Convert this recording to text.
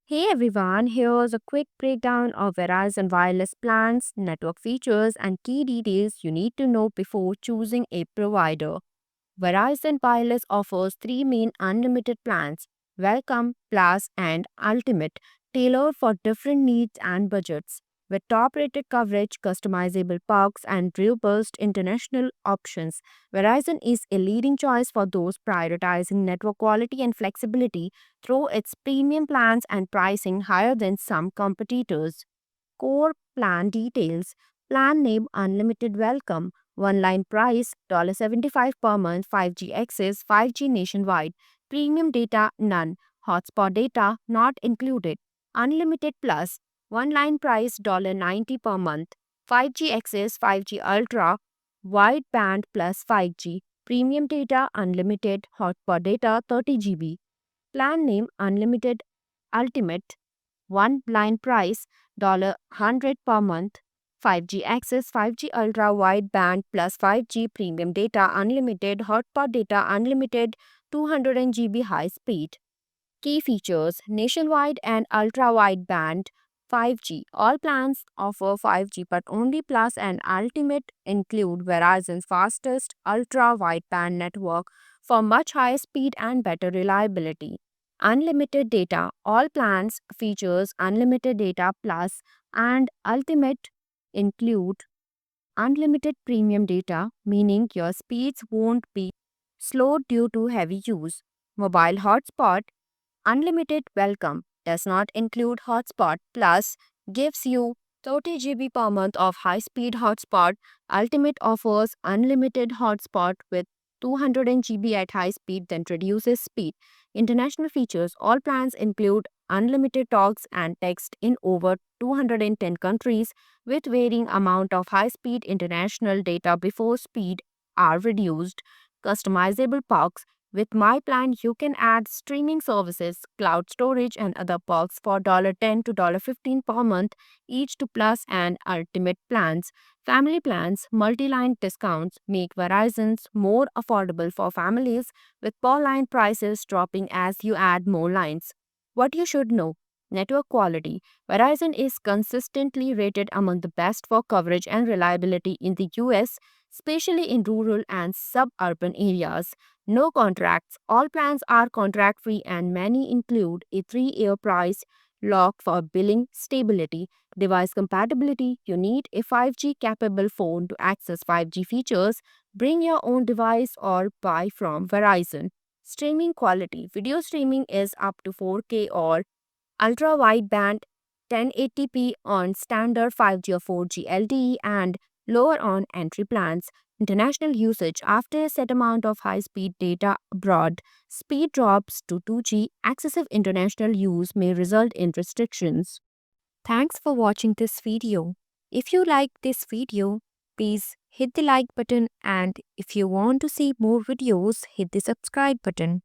Hey everyone, here's a quick breakdown of Verizon wireless plans, network features, and key details you need to know before choosing a provider. Verizon Wireless offers three main unlimited plans: Welcome, Plus, and Ultimate, tailored for different needs and budgets. With top rated coverage, customizable perks, and robust international options, Verizon is a leading choice for those prioritizing network quality and flexibility through its premium plans and pricing higher than some competitors. Core plan details: Plan name Unlimited Welcome. One line price $75 per month, 5G access, 5G nationwide. Premium data none. Hotspot data not included. Unlimited Plus. One line price $90 per month. 5G access, 5G Ultra, wideband plus 5G. Premium data unlimited. Hotspot data 30 GB. Plan name Unlimited Ultimate. One line price $100 per month. 5G access, 5G ultra wideband plus 5G premium data unlimited, hotspot data unlimited, 200 GB high speed. Key features: nationwide and ultra wideband 5G. All plans offer 5G, but only Plus and Ultimate include Verizon's fastest ultra wideband network for much higher speed and better reliability. Unlimited data. All plans features unlimited data plus and Ultimate include unlimited premium data, meaning your speeds won't be slowed due to heavy use. Mobile hotspot. Unlimited Welcome does not include hotspot, plus gives you 30 GB per month of high speed hotspot. Ultimate offers unlimited hotspot with 200 GB at high speed, then reduces speed. International features: all plans include unlimited talks and text in over 210 countries with varying amount of high speed international data before speed are reduced. Customizable perks: with my plan, you can add streaming services, cloud storage, and other perks for $10 to $15 per month each to Plus and Ultimate plans. Family plans, multi-line discounts make Verizon's more affordable for families, with per line prices dropping as you add more lines. What you should know: network quality. Verizon is consistently rated among the best for coverage and reliability in the US, especially in rural and suburban areas. No contracts. All plans are contract free and many include a 3-year price lock for billing stability. Device compatibility. You need a 5G capable phone to access 5G features. Bring your own device or buy from Verizon. Streaming quality. Video streaming is up to 4K or ultra wideband 1080p on standard 5G or 4G LTE and lower on entry plans. International usage: after a set amount of high speed data abroad, speed drops to 2G. Excessive international use may result in restrictions. Thanks for watching this video. If you like this video, please hit the like button, and if you want to see more videos, hit the subscribe button.